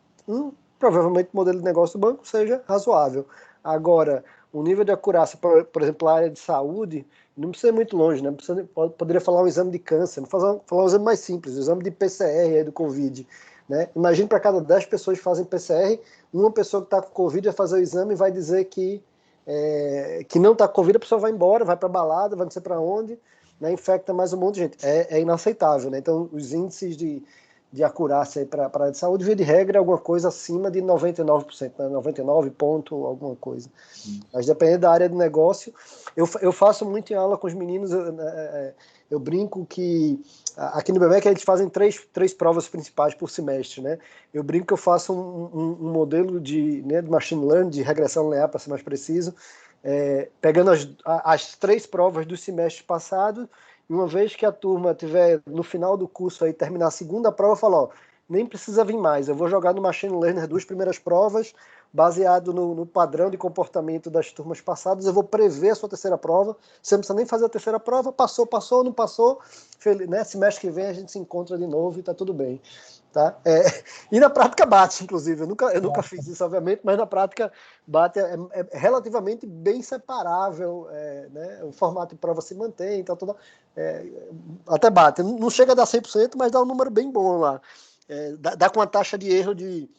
provavelmente o modelo de negócio do banco seja razoável. Agora, o nível de acurácia, por exemplo, a área de saúde, não precisa ir muito longe, né? Poderia falar um exame de câncer, falar um exame mais simples, o exame de PCR aí do Covid. Né? Imagine para cada 10 pessoas que fazem PCR, uma pessoa que está com Covid vai fazer o exame e vai dizer que não está com Covid, a pessoa vai embora, vai para balada, vai não sei para onde, né? Infecta mais um monte de gente. É inaceitável. Né? Então, os índices de acurácia para a área de saúde, via de regra, é alguma coisa acima de 99%, né? 99 ponto alguma coisa. Mas dependendo da área de negócio, eu faço muito em aula com os meninos, eu brinco que aqui no BMEC a gente fazem três provas principais por semestre, né? Eu brinco que eu faço um modelo de machine learning, de regressão linear, para ser mais preciso, pegando as 3 provas do semestre passado, e uma vez que a turma tiver no final do curso aí, terminar a segunda prova, eu falo, ó, nem precisa vir mais, eu vou jogar no machine learning as 2 primeiras provas, baseado no padrão de comportamento das turmas passadas, eu vou prever a sua terceira prova, você não precisa nem fazer a terceira prova, passou, não passou, né? Semestre que vem a gente se encontra de novo e tá tudo bem. Tá? E na prática bate, inclusive, eu nunca fiz isso, obviamente, mas na prática bate, é relativamente bem separável, né? O formato de prova se mantém, então até bate, não chega a dar 100%, mas dá um número bem bom lá, dá com uma taxa de erro de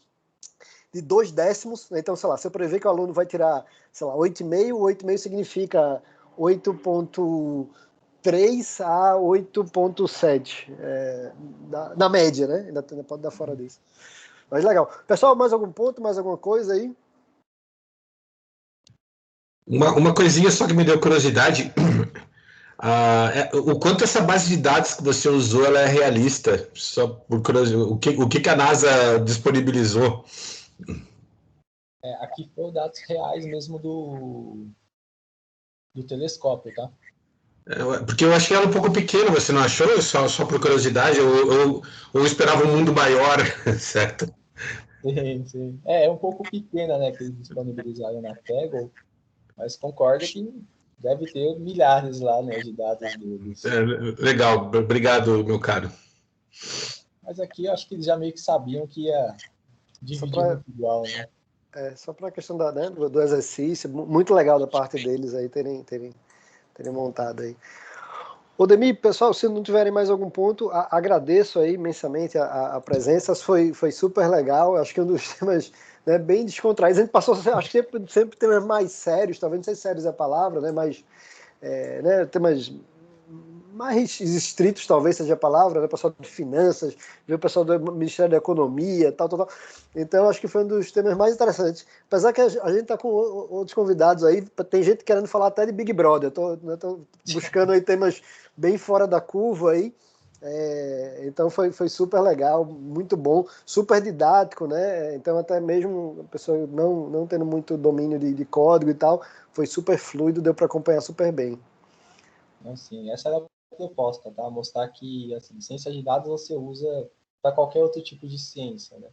2 décimos, então, sei lá, se eu prever que o aluno vai tirar, sei lá, 8,5 significa 8,3 a 8,7, na média, né? Ainda pode dar fora disso. Mas legal. Pessoal, mais algum ponto, mais alguma coisa aí? Uma coisinha só que me deu curiosidade. O quanto essa base de dados que você usou ela é realista? Só por curiosidade, o que a NASA disponibilizou? Aqui foram dados reais mesmo do telescópio, tá? Porque eu achei ela um pouco pequena, você não achou? Só por curiosidade, ou esperava um mundo maior, certo? Sim, sim. É um pouco pequena, né, que eles disponibilizaram na Kaggle, mas concordo que deve ter milhares lá, né, de dados deles. Legal, obrigado, meu caro. Mas aqui eu acho que eles já meio que sabiam que ia dividir muito igual, né? Só para a questão né, do exercício, muito legal da parte deles aí terem montado aí. Odemir, pessoal, se não tiverem mais algum ponto, agradeço aí imensamente a presença, foi super legal, acho que é um dos temas, né, bem descontraídos. A gente passou, acho que sempre temas mais sérios, talvez não sei se sérios é a palavra, né, mas né, temas mais estritos, talvez seja a palavra, né, o pessoal de finanças, o pessoal do Ministério da Economia, tal. Então, acho que foi um dos temas mais interessantes. Apesar que a gente está com outros convidados aí, tem gente querendo falar até de Big Brother. Eu tô buscando aí temas bem fora da curva aí. Então foi super legal, muito bom, super didático, né? Então até mesmo a pessoa não tendo muito domínio de código e tal, foi super fluido, deu para acompanhar super bem. Assim, essa era a proposta, tá? Mostrar que assim, ciência de dados você usa para qualquer outro tipo de ciência, né?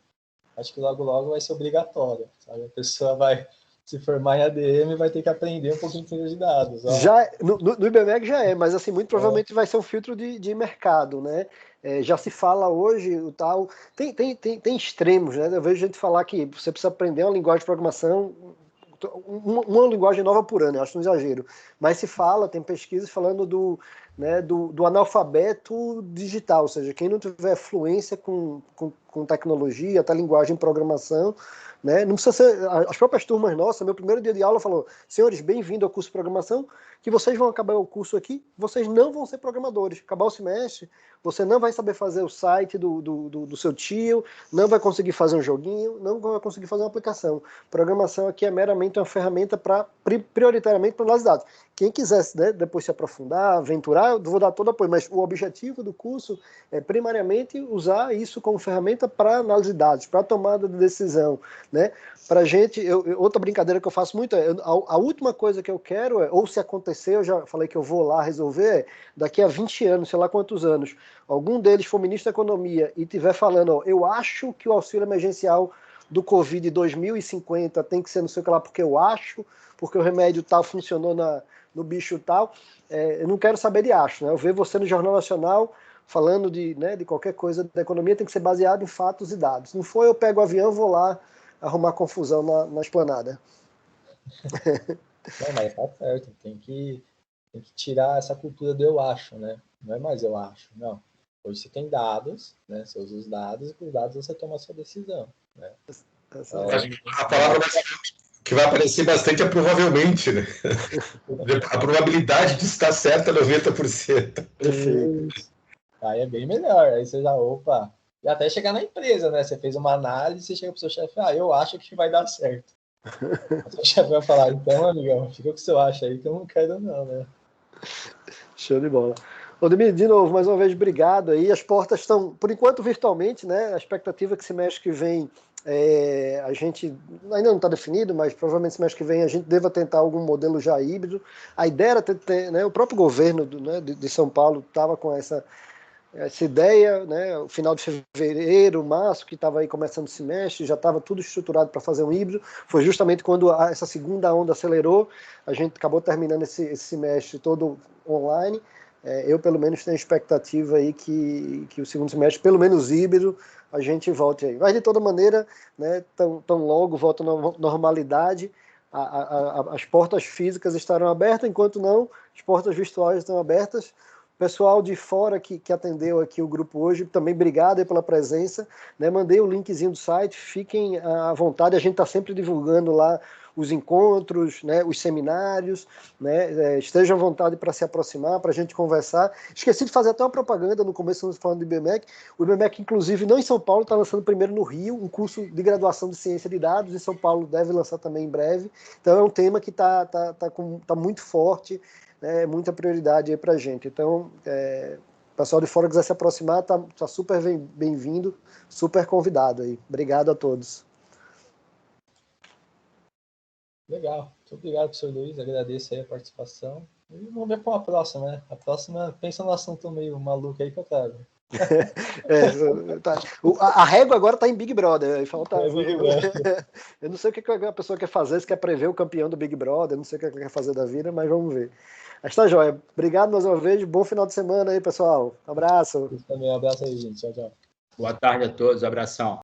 Acho que logo vai ser obrigatório, sabe? A pessoa vai se formar em ADM e vai ter que aprender um pouquinho de ciência de dados. Ó. Já, no IBMEC já é, mas assim, muito provavelmente vai ser um filtro de mercado, né? Já se fala hoje o tal. Tem extremos, né? Eu vejo gente falar que você precisa aprender uma linguagem de programação, uma linguagem nova por ano, eu acho um exagero. Mas se fala, tem pesquisas falando do analfabeto digital, ou seja, quem não tiver fluência com tecnologia, até linguagem de programação, né? Não precisa ser. As próprias turmas nossas, meu primeiro dia de aula falou: senhores, bem-vindo ao curso de programação, que vocês vão acabar o curso aqui, vocês não vão ser programadores. Acabar o semestre, você não vai saber fazer o site do seu tio, não vai conseguir fazer um joguinho, não vai conseguir fazer uma aplicação. Programação aqui é meramente uma ferramenta prioritariamente para análise de dados. Quem quiser, né, depois se aprofundar, aventurar, eu vou dar todo apoio, mas o objetivo do curso é primariamente usar isso como ferramenta para análise de dados, para tomada de decisão, né? Para gente, outra brincadeira que eu faço muito é, a última coisa que eu quero é, ou se acontecer, eu já falei que eu vou lá resolver, daqui a 20 anos, sei lá quantos anos, algum deles for ministro da Economia e estiver falando, ó, eu acho que o auxílio emergencial do Covid 2050 tem que ser não sei o que lá, porque eu acho, porque o remédio tal funcionou no bicho tal, eu não quero saber de acho, né? Eu vejo você no Jornal Nacional falando de qualquer coisa da economia, tem que ser baseado em fatos e dados. Não foi eu pego o avião e vou lá arrumar confusão na esplanada. Não, mas tá certo, tem que tirar essa cultura do eu acho, né? Não é mais eu acho, não. Hoje você tem dados, né? Você usa os dados e com os dados você toma a sua decisão, né? Então, Acho que a palavra que vai aparecer bastante é provavelmente, né? A probabilidade de estar certa é 90%. Perfeito. Aí é bem melhor. Aí você já, opa. E até chegar na empresa, né? Você fez uma análise, você chega pro seu chefe, eu acho que vai dar certo. O seu chefe vai falar, então, amigão, fica com o que você acha aí, que eu não quero não, né? Show de bola. Odemir, de novo, mais uma vez, obrigado aí. As portas estão, por enquanto, virtualmente, né? A expectativa é que semestre que vem a gente ainda não está definido, mas provavelmente semestre que vem a gente deva tentar algum modelo já híbrido. A ideia era ter, né, o próprio governo de São Paulo estava com essa ideia, né, o final de fevereiro, março, que estava aí começando o semestre, já estava tudo estruturado para fazer um híbrido. Foi justamente quando essa segunda onda acelerou, a gente acabou terminando esse semestre todo online. Eu, pelo menos, tenho expectativa aí que o segundo semestre, pelo menos híbrido, a gente volte aí. Mas, de toda maneira, né, tão logo volta à normalidade, as portas físicas estarão abertas, enquanto não, as portas virtuais estão abertas. Pessoal de fora que atendeu aqui o grupo hoje, também obrigado aí pela presença, né? Mandei o linkzinho do site, fiquem à vontade, a gente está sempre divulgando lá os encontros, né, os seminários, né, estejam à vontade para se aproximar, para a gente conversar. Esqueci de fazer até uma propaganda no começo, falando do IBMEC. O IBMEC, inclusive, não em São Paulo, está lançando primeiro no Rio, um curso de graduação de ciência de dados, em São Paulo deve lançar também em breve. Então é um tema que está muito forte, né, muita prioridade aí para a gente. Então, o pessoal de fora quiser se aproximar, tá super bem-vindo, super convidado aí. Obrigado a todos. Legal. Muito obrigado, professor Luiz. Agradeço aí a participação. E vamos ver para uma próxima, né? A próxima, pensa no assunto meio maluco aí que eu trago. Tá. A régua agora tá em Big Brother. Aí falta, Big Brother. eu não sei o que a pessoa quer fazer, se quer prever o campeão do Big Brother, eu não sei o que ela quer fazer da vida, mas vamos ver. Mas tá joia. Obrigado mais uma vez. Bom final de semana aí, pessoal. Abraço. Também, um abraço aí, gente. Tchau, tchau. Boa tarde a todos, abração.